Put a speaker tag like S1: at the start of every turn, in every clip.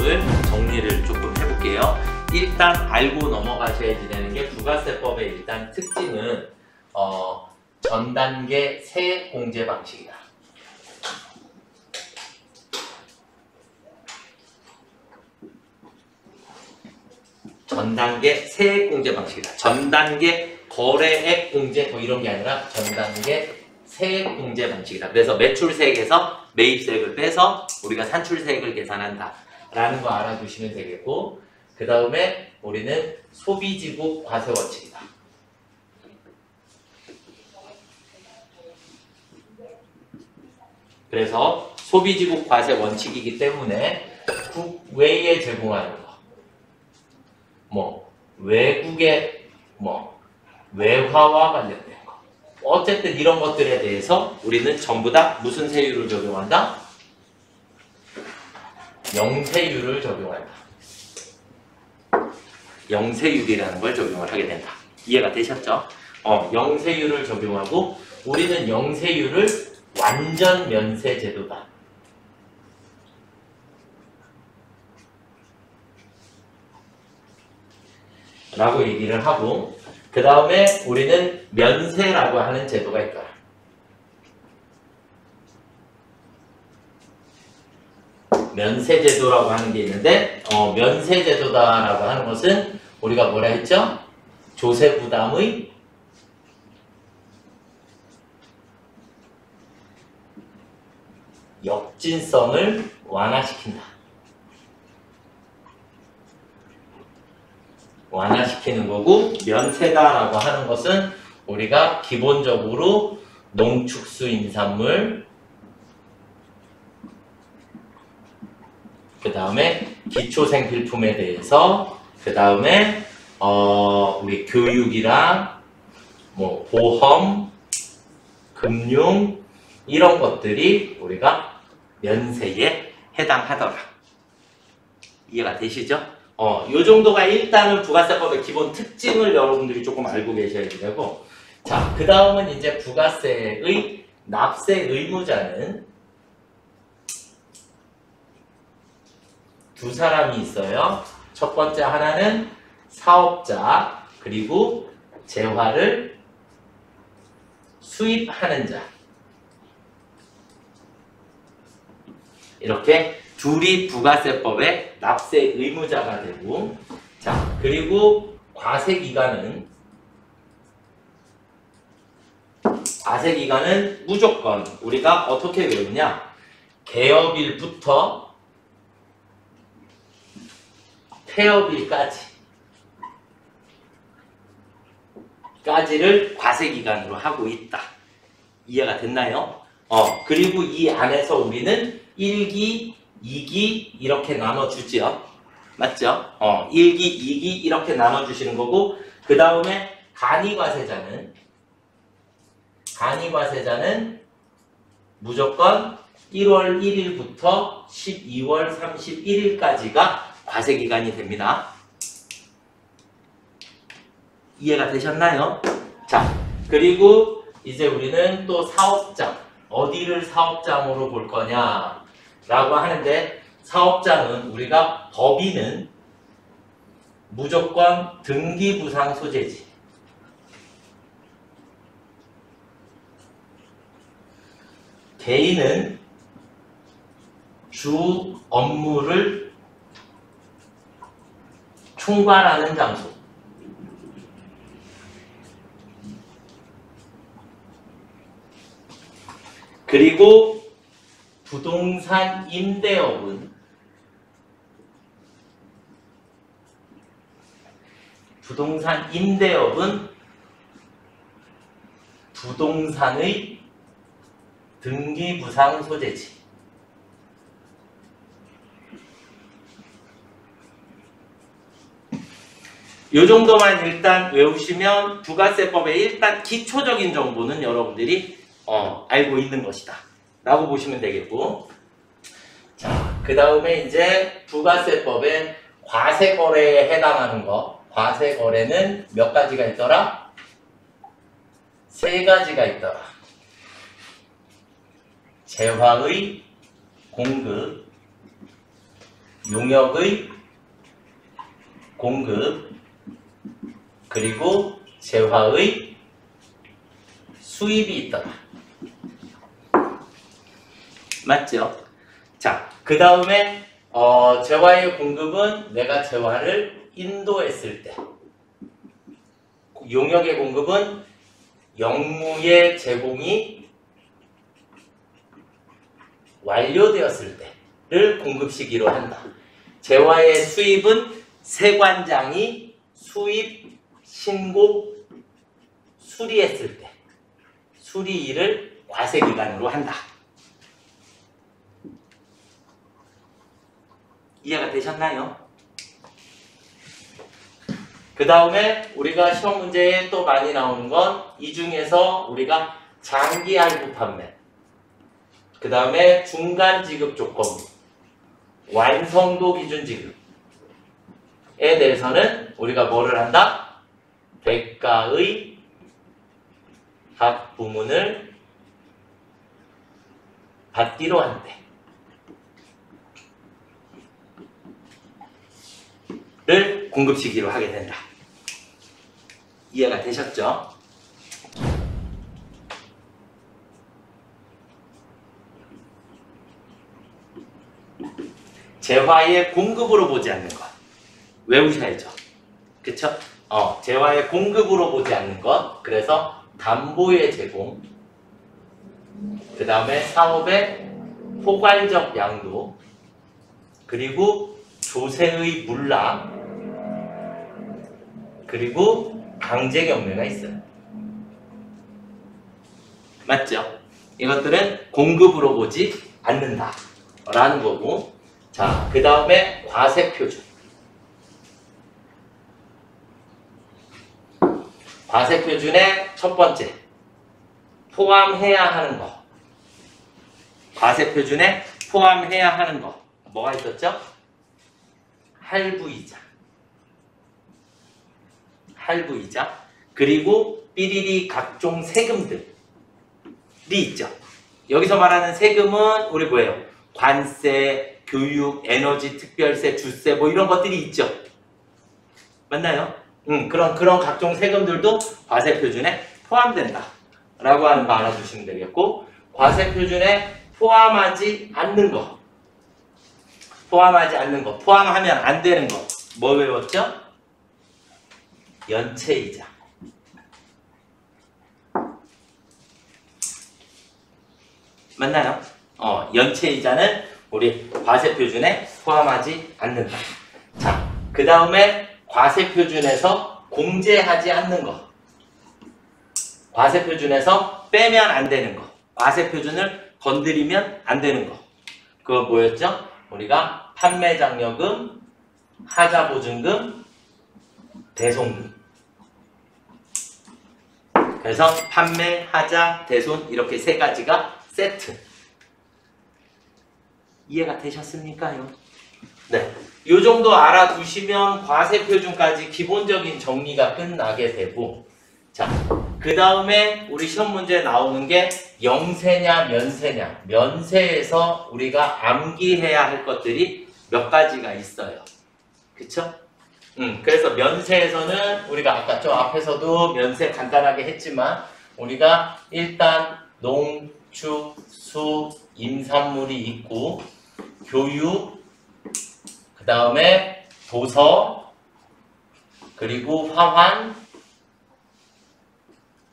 S1: 내용을 정리를 조금 해볼게요. 일단 알고 넘어가셔야 되는 게 부가세법의 일단 특징은 전 단계 세액 공제 방식이다. 전 단계 세액 공제 방식이다. 전 단계 거래액 공제 뭐 이런 게 아니라 전 단계 세액 공제 방식이다. 그래서 매출세액에서 매입세액을 빼서 우리가 산출세액을 계산한다 라는 거 알아두시면 되겠고, 그 다음에 우리는 소비지국 과세 원칙이다. 그래서 소비지국 과세 원칙이기 때문에 국외에 제공하는 거, 뭐 외국의 뭐 외화와 관련된 거, 어쨌든 이런 것들에 대해서 우리는 전부 다 무슨 세율을 적용한다? 영세율을 적용한다. 영세율이라는 걸 적용을 하게 된다. 이해가 되셨죠? 영세율을 적용하고, 우리는 영세율을 완전 면세 제도다 라고 얘기를 하고, 그 다음에 우리는 면세라고 하는 제도가 있더라. 면세제도라고 하는 게 있는데, 면세제도다라고 하는 것은 우리가 뭐라 했죠? 조세부담의 역진성을 완화시킨다. 완화시키는 거고, 면세다라고 하는 것은 우리가 기본적으로 농축수임산물, 그 다음에 기초생필품에 대해서, 그 다음에 우리 교육이랑 뭐 보험, 금융 이런 것들이 우리가 면세에 해당하더라. 이해가 되시죠? 요 정도가 일단은 부가세법의 기본 특징을 여러분들이 조금 알고 계셔야 되고, 자, 그 다음은 이제 부가세의 납세 의무자는 두 사람이 있어요. 첫 번째 하나는 사업자, 그리고 재화를 수입하는 자. 이렇게 둘이 부가세법의 납세 의무자가 되고, 자, 그리고 과세기간은 무조건 우리가 어떻게 외우냐? 개업일부터 폐업일까지를 과세기간으로 하고 있다. 이해가 됐나요? 그리고 이 안에서 우리는 1기, 2기 이렇게 나눠주지요. 맞죠? 1기, 2기 이렇게 나눠주시는 거고, 그 다음에 간이과세자는 무조건 1월 1일부터 12월 31일까지가 과세기간이 됩니다. 이해가 되셨나요? 자, 그리고 이제 우리는 또 사업장, 어디를 사업장으로 볼 거냐 라고 하는데, 사업장은 우리가 법인은 무조건 등기부상 소재지, 개인은 주 업무를 총괄하는 장소, 그리고 부동산 임대업은 부동산의 등기부상 소재지. 요 정도만 일단 외우시면 부가세법의 일단 기초적인 정보는 여러분들이 알고 있는 것이다 라고 보시면 되겠고, 자, 그 다음에 이제 부가세법의 과세거래에 해당하는 거, 과세거래는 몇 가지가 있더라? 3가지가 있더라. 재화의 공급, 용역의 공급 그리고 재화의 수입이 있더라. 맞죠? 자, 그 다음에 재화의 공급은 내가 재화를 인도했을 때, 용역의 공급은 영무의 제공이 완료되었을 때를 공급 시기로 한다. 재화의 수입은 세관장이 수입 신고 수리했을 때, 수리일을 과세기간으로 한다. 이해가 되셨나요? 그 다음에 우리가 시험 문제에 또 많이 나오는 건 이 중에서 우리가 장기 할부 판매, 그 다음에 중간 지급 조건부, 완성도 기준 지급에 대해서는 우리가 뭐를 한다? 대가의 각 부문을 받기로 한대. 를 공급시기로 하게 된다. 이해가 되셨죠? 재화의 공급으로 보지 않는 것 외우셔야죠. 그쵸? 재화의 공급으로 보지 않는 것. 그래서 담보의 제공, 그 다음에 사업의 포괄적 양도, 그리고 조세의 물납, 그리고 강제 경매가 있어요. 맞죠? 이것들은 공급으로 보지 않는다 라는 거고. 자, 그 다음에 과세표준. 과세표준의 첫 번째, 포함해야 하는 거. 과세표준에 포함해야 하는 거 뭐가 있었죠? 할부이자, 그리고 삐리리 각종 세금들이 있죠. 여기서 말하는 세금은 우리 뭐예요? 관세, 교육, 에너지, 특별세, 주세 뭐 이런 것들이 있죠. 맞나요? 그런 각종 세금들도 과세표준에 포함된다 라고 하는 거 알아두시면 되겠고, 과세표준에 포함하지 않는 거, 포함하면 안 되는 거 뭐 외웠죠? 연체이자. 맞나요? 연체이자는 우리 과세표준에 포함하지 않는다. 자, 그 다음에 과세표준에서 공제하지 않는 거, 과세표준에서 빼면 안 되는 거, 과세표준을 건드리면 안 되는 거, 그거 뭐였죠? 우리가 판매장려금, 하자보증금, 대손금. 그래서 판매, 하자, 대손 이렇게 세 가지가 세트. 이해가 되셨습니까요? 네. 이 정도 알아두시면 과세표준까지 기본적인 정리가 끝나게 되고, 자, 그 다음에 우리 시험 문제에 나오는 게 영세냐 면세냐. 면세에서 우리가 암기해야 할 것들이 몇 가지가 있어요. 그쵸? 그래서 면세에서는 우리가 아까 좀 앞에서도 면세 간단하게 했지만, 우리가 일단 농, 축, 수, 임산물이 있고, 교육, 그 다음에 도서, 그리고 화환,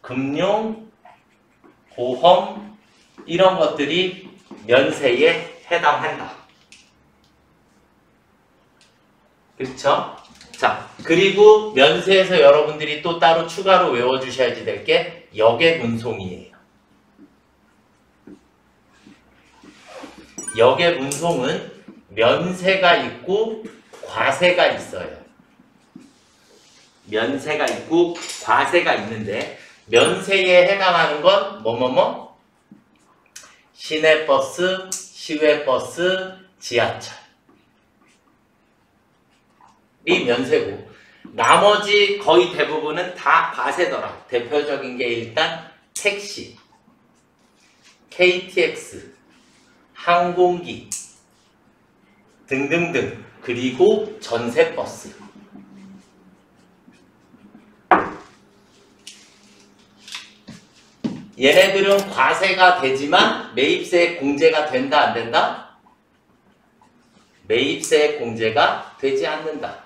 S1: 금융, 보험 이런 것들이 면세에 해당한다. 그렇죠? 자, 그리고 면세에서 여러분들이 또 따로 추가로 외워주셔야지 될 게 역액운송이에요. 역액운송은 면세가 있고 과세가 있어요. 면세가 있고 과세가 있는데, 면세에 해당하는 건 뭐뭐뭐? 시내버스, 시외버스, 지하철이 면세고, 나머지 거의 대부분은 다 과세더라. 대표적인 게 일단 택시, KTX, 항공기, 등등등. 그리고 전세버스. 얘네들은 과세가 되지만 매입세 공제가 된다 안 된다? 매입세 공제가 되지 않는다.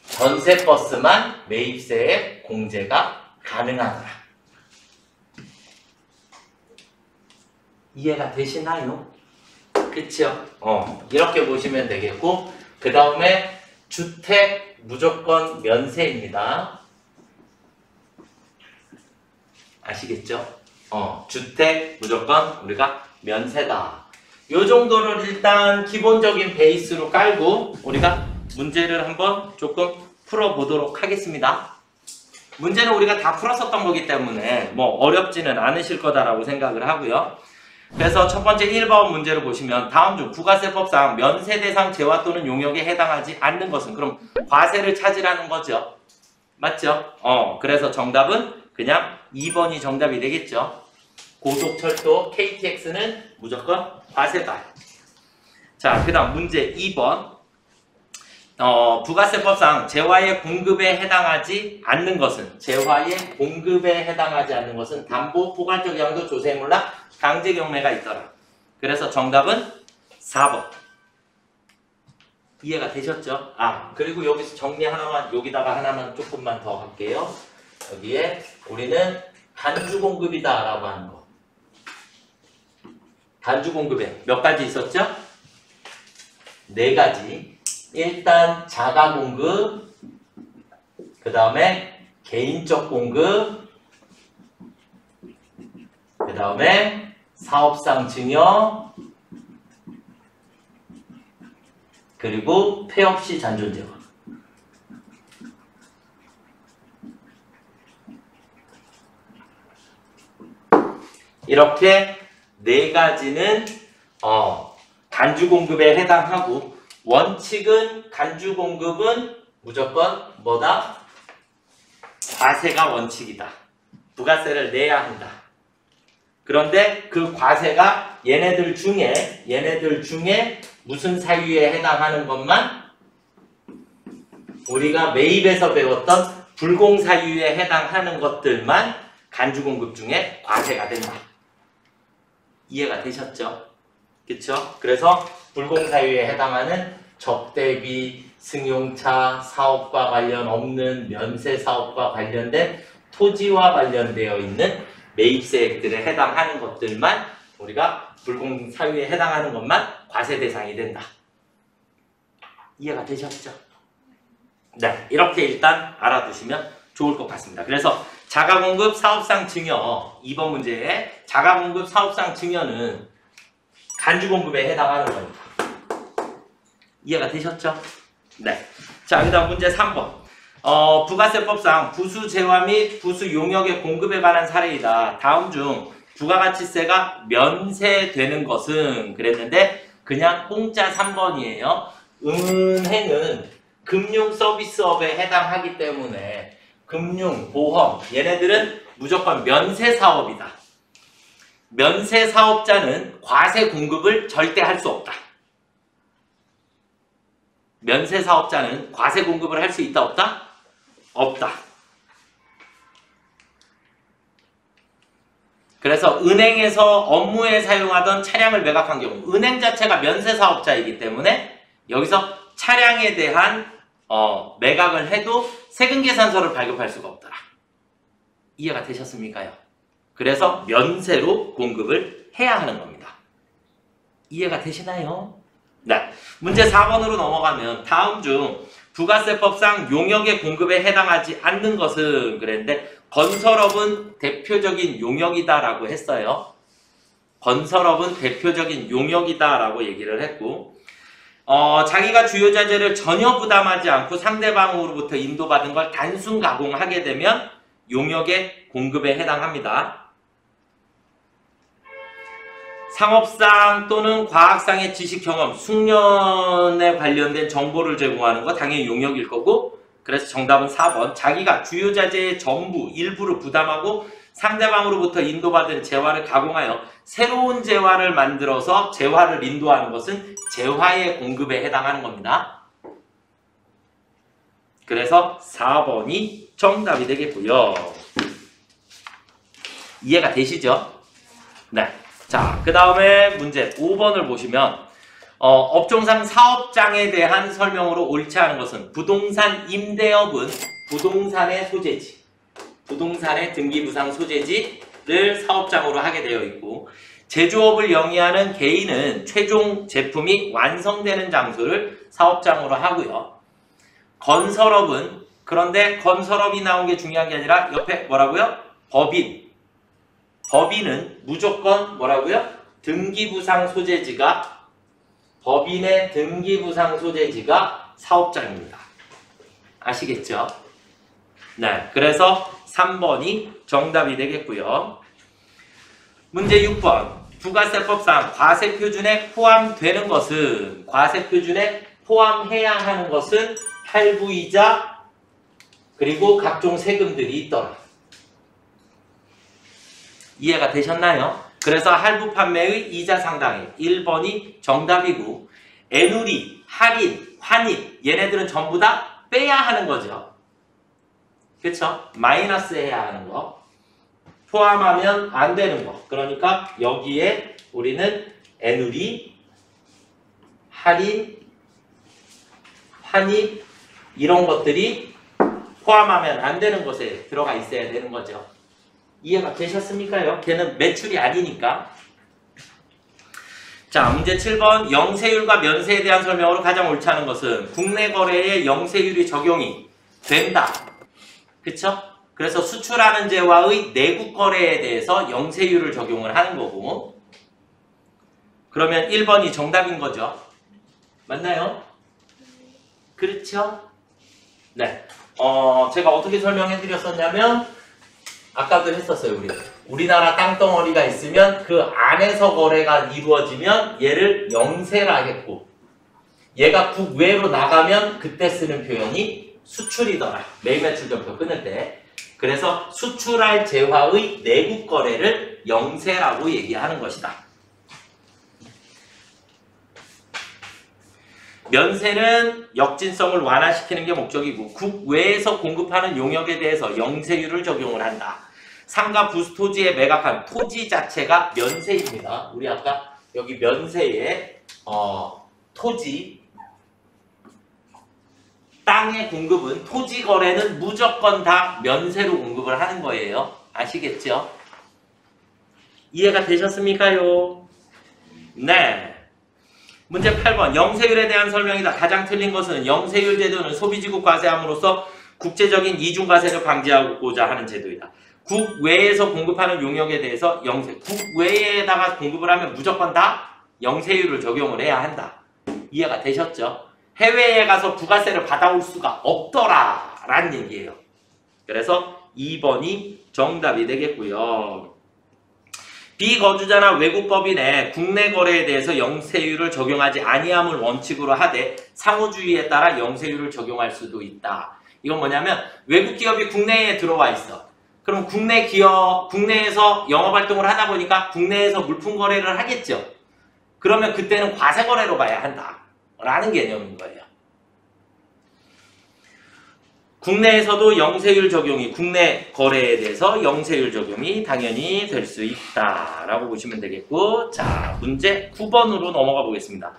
S1: 전세버스만 매입세에 공제가 가능하더라. 이해가 되시나요? 그쵸? 이렇게 보시면 되겠고, 그 다음에 주택 무조건 면세입니다. 아시겠죠? 주택 무조건 우리가 면세다. 요 정도를 일단 기본적인 베이스로 깔고 우리가 문제를 한번 조금 풀어보도록 하겠습니다. 문제는 우리가 다 풀었었던 거기 때문에 뭐 어렵지는 않으실 거다라고 생각을 하고요. 그래서 첫 번째 1번 문제를 보시면 다음 중 부가세법상 면세 대상 재화 또는 용역에 해당하지 않는 것은, 그럼 과세를 찾으라는 거죠. 맞죠? 그래서 정답은 그냥 2번이 정답이 되겠죠. 고속철도 KTX는 무조건 과세다. 자, 그 다음 문제 2번. 부가세법상 재화의 공급에 해당하지 않는 것은, 재화의 공급에 해당하지 않는 것은 담보, 포괄적 양도, 조세물납, 강제 경매가 있더라. 그래서 정답은 4번. 이해가 되셨죠? 그리고 여기서 정리 하나만, 여기다가 하나만 조금만 더 할게요. 여기에 우리는 단주 공급이다 라고 하는 거. 단주 공급에 몇 가지 있었죠? 4가지. 일단 자가 공급, 그 다음에 개인적 공급, 그 다음에 사업상 증여, 그리고 폐업시 잔존재화. 이렇게 4가지는 단주 공급에 해당하고, 원칙은 단주 공급은 무조건 뭐다? 과세가 원칙이다. 부가세를 내야 한다. 그런데 그 과세가 얘네들 중에 무슨 사유에 해당하는 것만, 우리가 매입에서 배웠던 불공사유에 해당하는 것들만 단주 공급 중에 과세가 된다. 이해가 되셨죠? 그쵸? 그래서 불공사유에 해당하는 접대비, 승용차, 사업과 관련 없는 면세 사업과 관련된 토지와 관련되어 있는 매입세액들에 해당하는 것들만, 우리가 불공사유에 해당하는 것만 과세 대상이 된다. 이해가 되셨죠? 네, 이렇게 일단 알아두시면 좋을 것 같습니다. 그래서 자가공급 사업상 증여, 2번 문제에 자가공급 사업상 증여는 단주공급에 해당하는 겁니다. 이해가 되셨죠? 네. 자, 그 다음 문제 3번. 부가세법상 부수재화 및 부수용역의 공급에 관한 사례이다. 다음 중 부가가치세가 면세되는 것은, 그랬는데 그냥 공짜 3번이에요. 은행은 금융서비스업에 해당하기 때문에 금융, 보험, 얘네들은 무조건 면세사업이다. 면세사업자는 과세 공급을 절대 할 수 없다. 면세사업자는 과세 공급을 할 수 있다 없다? 없다. 그래서 은행에서 업무에 사용하던 차량을 매각한 경우, 은행 자체가 면세사업자이기 때문에 여기서 차량에 대한 매각을 해도 세금계산서를 발급할 수가 없더라. 이해가 되셨습니까요? 그래서 면세로 공급을 해야 하는 겁니다. 이해가 되시나요? 네. 문제 4번으로 넘어가면 다음 중 부가세법상 용역의 공급에 해당하지 않는 것은, 그랬는데 건설업은 대표적인 용역이다라고 했어요. 건설업은 대표적인 용역이다라고 얘기를 했고, 자기가 주요 자재를 전혀 부담하지 않고 상대방으로부터 인도받은 걸 단순 가공하게 되면 용역의 공급에 해당합니다. 상업상 또는 과학상의 지식 경험, 숙련에 관련된 정보를 제공하는 거 당연히 용역일 거고, 그래서 정답은 4번. 자기가 주요 자재의 전부, 일부를 부담하고 상대방으로부터 인도받은 재화를 가공하여 새로운 재화를 만들어서 재화를 인도하는 것은 재화의 공급에 해당하는 겁니다. 그래서 4번이 정답이 되겠고요. 이해가 되시죠? 네. 자, 그 다음에 문제 5번을 보시면 업종상 사업장에 대한 설명으로 옳지 않은 것은 부동산 임대업은 부동산의 소재지, 부동산의 등기부상 소재지를 사업장으로 하게 되어 있고, 제조업을 영위하는 개인은 최종 제품이 완성되는 장소를 사업장으로 하고요. 건설업은, 그런데 건설업이 나온 게 중요한 게 아니라 옆에 뭐라고요? 법인. 법인은 무조건 뭐라고요? 등기부상 소재지가, 법인의 등기부상 소재지가 사업장입니다. 아시겠죠? 네, 그래서 3번이 정답이 되겠고요. 문제 6번. 부가세법상 과세표준에 포함되는 것은, 과세표준에 포함해야 하는 것은 할부이자 그리고 각종 세금들이 있더라. 이해가 되셨나요? 그래서 할부 판매의 이자 상당액 1번이 정답이고, 애누리, 할인, 환입 얘네들은 전부 다 빼야 하는 거죠. 그쵸? 마이너스 해야 하는 거. 포함하면 안 되는 거. 그러니까 여기에 우리는 애누리, 할인, 환입 이런 것들이 포함하면 안 되는 것에 들어가 있어야 되는 거죠. 이해가 되셨습니까요? 걔는 매출이 아니니까. 자, 문제 7번. 영세율과 면세에 대한 설명으로 가장 옳지 않은 것은 국내 거래에 영세율이 적용이 된다. 그쵸? 그래서 수출하는 재화의 내국 거래에 대해서 영세율을 적용을 하는 거고, 그러면 1번이 정답인 거죠. 맞나요? 그렇죠? 네. 제가 어떻게 설명해 드렸었냐면, 아까도 했었어요, 우리나라 땅덩어리가 있으면 그 안에서 거래가 이루어지면 얘를 영세라 했고, 얘가 국외로 나가면 그때 쓰는 표현이 수출이더라. 매입 매출점부터 끊을 때. 그래서 수출할 재화의 내국 거래를 영세라고 얘기하는 것이다. 면세는 역진성을 완화시키는 게 목적이고, 국외에서 공급하는 용역에 대해서 영세율을 적용을 한다. 상가 부수토지에 매각한 토지 자체가 면세입니다. 우리 아까 여기 면세에 토지, 땅의 공급은, 토지 거래는 무조건 다 면세로 공급을 하는 거예요. 아시겠죠? 이해가 되셨습니까요? 네. 문제 8번. 영세율에 대한 설명이다. 가장 틀린 것은 영세율 제도는 소비지국 과세함으로써 국제적인 이중과세를 방지하고자 하는 제도이다. 국외에서 공급하는 용역에 대해서 국외에다가 공급을 하면 무조건 다 영세율을 적용을 해야 한다. 이해가 되셨죠? 해외에 가서 부가세를 받아올 수가 없더라 라는 얘기예요. 그래서 2번이 정답이 되겠고요. 비거주자나 외국법인의 국내 거래에 대해서 영세율을 적용하지 아니함을 원칙으로 하되 상호주의에 따라 영세율을 적용할 수도 있다. 이건 뭐냐면, 외국 기업이 국내에 들어와 있어. 그럼 국내에서 영업활동을 하다 보니까 국내에서 물품 거래를 하겠죠. 그러면 그때는 과세 거래로 봐야 한다 라는 개념인 거예요. 국내에서도 영세율 적용이, 국내 거래에 대해서 영세율 적용이 당연히 될 수 있다라고 보시면 되겠고, 자, 문제 9번으로 넘어가 보겠습니다.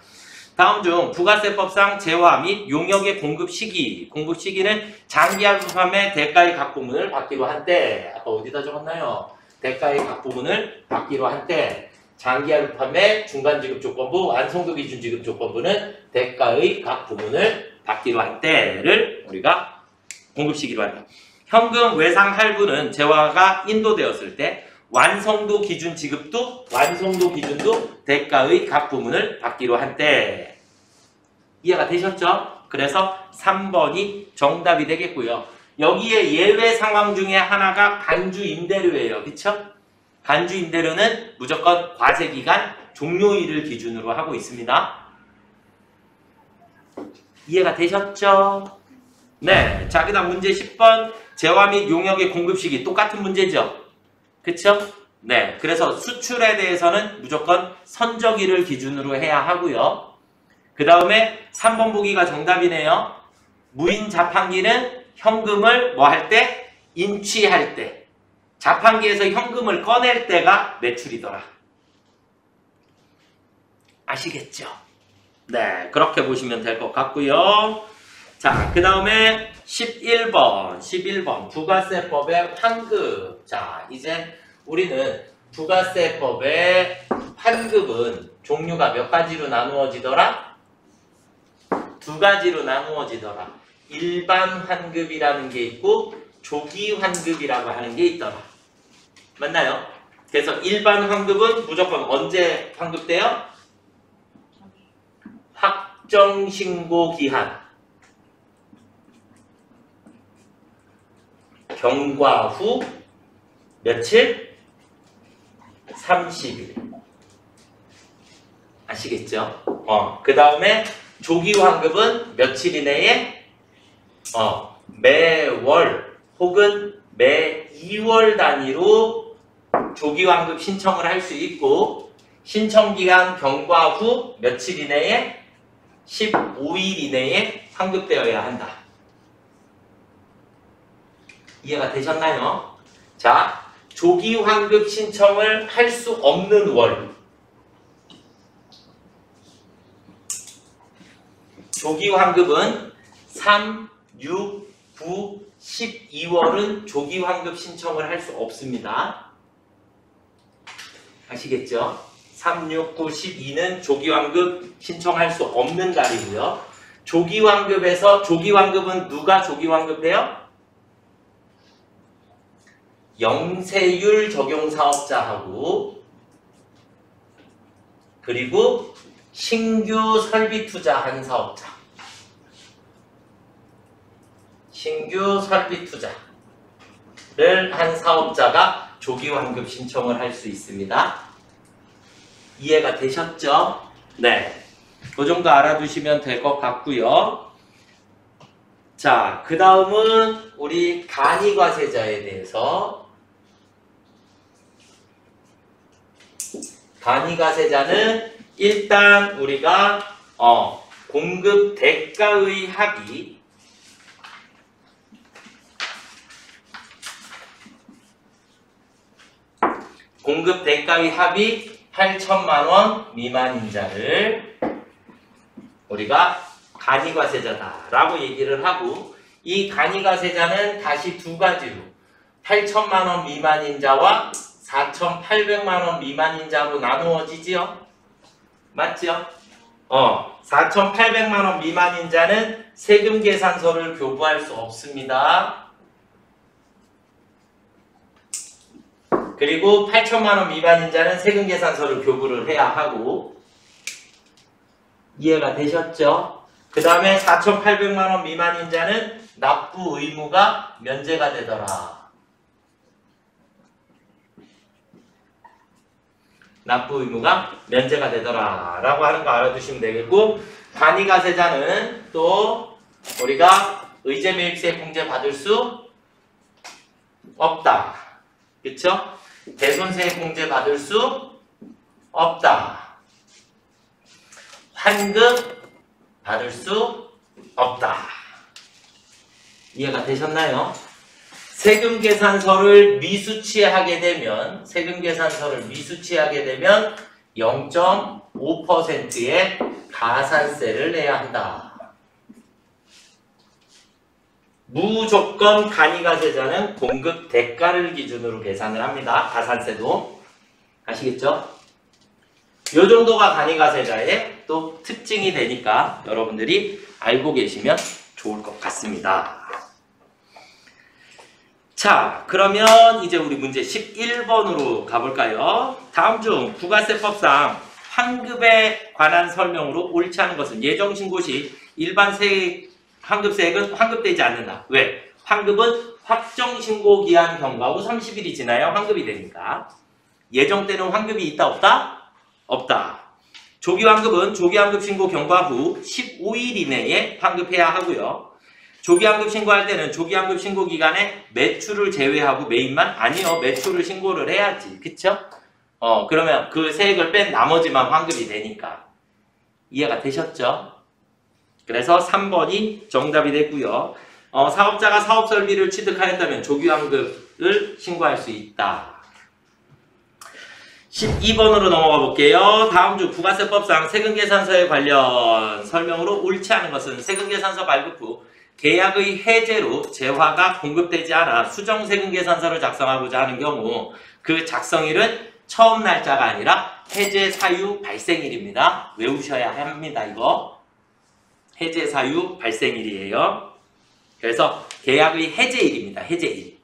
S1: 다음 중 부가세법상 재화 및 용역의 공급 시기는 장기할부 판매 대가의 각 부문을 받기로 한 때, 아까 어디다 적었나요? 대가의 각 부문을 받기로 한 때, 장기할부 판매 중간지급 조건부, 완성도 기준 지급 조건부는 대가의 각 부문을 받기로 한 때를 우리가 공급 시기로 한다. 현금 외상 할부는 재화가 인도되었을 때, 완성도 기준도 대가의 각 부문을 받기로 한 때. 이해가 되셨죠? 그래서 3번이 정답이 되겠고요. 여기에 예외 상황 중에 하나가 간주임대료예요. 그쵸? 간주임대료는 무조건 과세기간 종료일을 기준으로 하고 있습니다. 이해가 되셨죠? 네. 자, 그 다음 문제 10번. 재화 및 용역의 공급 시기 똑같은 문제죠? 그쵸? 네. 그래서 수출에 대해서는 무조건 선적일을 기준으로 해야 하고요. 그 다음에 3번 보기가 정답이네요. 무인 자판기는 현금을 뭐 할 때? 인취할 때. 자판기에서 현금을 꺼낼 때가 매출이더라. 아시겠죠? 네. 그렇게 보시면 될 것 같고요. 자, 그 다음에 11번. 부가세법의 환급. 자, 이제 우리는 부가세법의 환급은 종류가 몇 가지로 나누어지더라? 두 가지로 나누어지더라. 일반 환급이라는 게 있고 조기 환급이라고 하는 게 있더라. 맞나요? 그래서 일반 환급은 무조건 언제 환급돼요? 확정신고 기한 경과 후 며칠? 30일. 아시겠죠? 그 다음에 조기 환급은 며칠 이내에? 매월 혹은 매 2월 단위로 조기 환급 신청을 할 수 있고 신청기간 경과 후 며칠 이내에? 15일 이내에 환급되어야 한다. 이해가 되셨나요? 자, 조기 환급 신청을 할 수 없는 월. 조기 환급은 3, 6, 9, 12월은 조기 환급 신청을 할 수 없습니다. 아시겠죠? 3, 6, 9, 12는 조기 환급 신청할 수 없는 달이고요. 조기 환급에서 조기 환급은 누가 조기 환급해요? 영세율 적용 사업자하고 그리고 신규 설비 투자한 사업자. 신규 설비 투자를 한 사업자가 조기 환급 신청을 할 수 있습니다. 이해가 되셨죠? 네. 그 정도 알아두시면 될 것 같고요. 자, 그 다음은 우리 간이과세자에 대해서. 간이과세자는 일단 우리가 공급 대가의 합의 공급 대가의 합의 8천만 원 미만인 자를 우리가 간이과세자다라고 얘기를 하고 이 간이과세자는 다시 두 가지로 8천만 원 미만인 자와 4,800만 원 미만인 자로 나누어지지요? 맞죠? 4,800만 원 미만인 자는 세금 계산서를 교부할 수 없습니다. 그리고 8천만 원 미만인 자는 세금 계산서를 교부를 해야 하고 이해가 되셨죠? 그 다음에 4,800만 원 미만인 자는 납부 의무가 면제가 되더라. 납부 의무가 면제가 되더라 라고 하는 거 알아두시면 되겠고 간이과세자는 또 우리가 의제매입세 공제 받을 수 없다. 그쵸? 대손세 공제 받을 수 없다. 환급 받을 수 없다. 이해가 되셨나요? 세금 계산서를 미수치하게 되면 0.5%의 가산세를 내야 한다. 무조건 간이과세자는 공급 대가를 기준으로 계산을 합니다. 가산세도. 아시겠죠? 요 정도가 간이과세자의 또 특징이 되니까 여러분들이 알고 계시면 좋을 것 같습니다. 자, 그러면 이제 우리 문제 11번으로 가볼까요? 다음 중 부가세법상 환급에 관한 설명으로 옳지 않은 것은 예정신고 시 일반 환급세액은 환급되지 않는다. 왜? 환급은 확정신고기한 경과 후 30일이 지나야 환급이 되니까. 예정 때는 환급이 있다 없다? 없다. 조기환급은 조기환급 신고 경과 후 15일 이내에 환급해야 하고요. 조기환급 신고할 때는 조기환급 신고 기간에 매출을 제외하고 매입만? 아니요. 매출을 신고를 해야지. 그쵸? 그러면 그 세액을 뺀 나머지만 환급이 되니까. 이해가 되셨죠? 그래서 3번이 정답이 됐고요. 사업자가 사업설비를 취득하였다면 조기환급을 신고할 수 있다. 12번으로 넘어가 볼게요. 다음 주 부가세법상 세금계산서에 관련 설명으로 옳지 않은 것은 세금계산서 발급 후 계약의 해제로 재화가 공급되지 않아 수정세금계산서를 작성하고자 하는 경우 그 작성일은 처음 날짜가 아니라 해제 사유 발생일입니다. 외우셔야 합니다. 이거 해제 사유 발생일이에요. 그래서 계약의 해제일입니다. 해제일.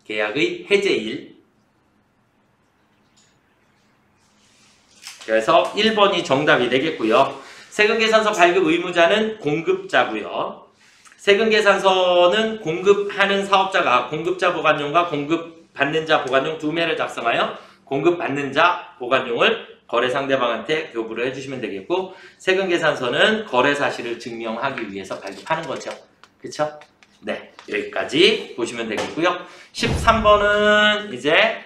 S1: 계약의 해제일. 그래서 1번이 정답이 되겠고요. 세금계산서 발급 의무자는 공급자고요. 세금계산서는 공급하는 사업자가 공급자 보관용과 공급받는 자 보관용 두 매를 작성하여 공급받는 자 보관용을 거래 상대방한테 교부를 해주시면 되겠고, 세금계산서는 거래 사실을 증명하기 위해서 발급하는 거죠. 그쵸? 네, 여기까지 보시면 되겠고요. 13번은 이제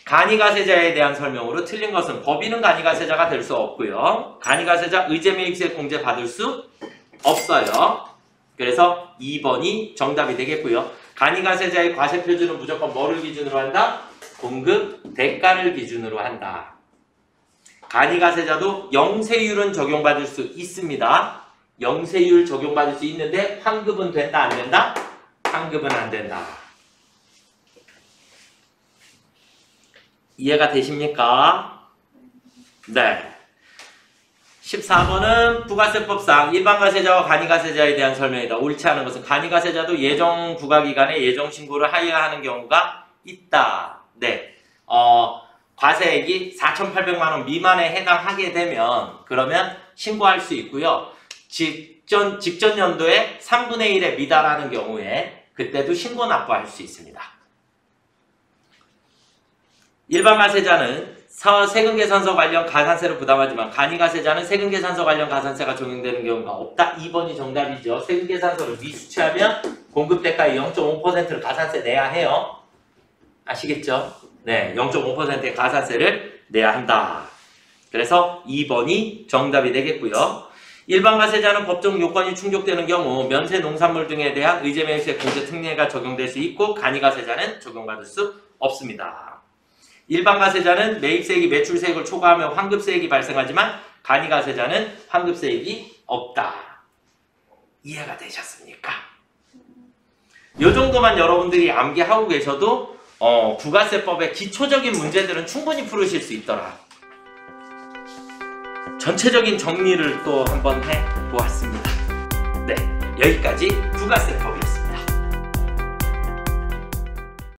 S1: 간이가세자에 대한 설명으로 틀린 것은 법인은 간이가세자가 될 수 없고요. 간이가세자 의제매입세 공제 받을 수 없어요. 그래서 2번이 정답이 되겠고요. 간이가세자의 과세표준은 무조건 뭐를 기준으로 한다? 공급 대가를 기준으로 한다. 간이가세자도 영세율은 적용받을 수 있습니다. 영세율 적용받을 수 있는데 환급은 된다 안 된다? 환급은 안 된다. 이해가 되십니까? 네. 14번은 부가세법상 일반가세자와 간이가세자에 대한 설명이다. 옳지 않은 것은 간이가세자도 예정 부과기간에 예정신고를 하여야 하는 경우가 있다. 네. 과세액이 4,800만원 미만에 해당하게 되면 그러면 신고할 수 있고요. 직전 연도에 3분의 1에 미달하는 경우에 그때도 신고 납부할 수 있습니다. 일반가세자는 세금계산서 관련 가산세를 부담하지만 간이가세자는 세금계산서 관련 가산세가 적용되는 경우가 없다. 2번이 정답이죠. 세금계산서를 미수취하면 공급대가의 0.5%를 가산세 내야 해요. 아시겠죠? 네, 0.5%의 가산세를 내야 한다. 그래서 2번이 정답이 되겠고요. 일반가세자는 법정 요건이 충족되는 경우 면세 농산물 등에 대한 의제매입세 공제 특례가 적용될 수 있고 간이가세자는 적용받을 수 없습니다. 일반가세자는 매입세액이 매출세액을 초과하며 환급세액이 발생하지만 간이가세자는 환급세액이 없다. 이해가 되셨습니까? 이 정도만 여러분들이 암기하고 계셔도 부가세법의 기초적인 문제들은 충분히 풀으실 수 있더라. 전체적인 정리를 또 한번 해보았습니다. 네, 여기까지 부가세법입니다.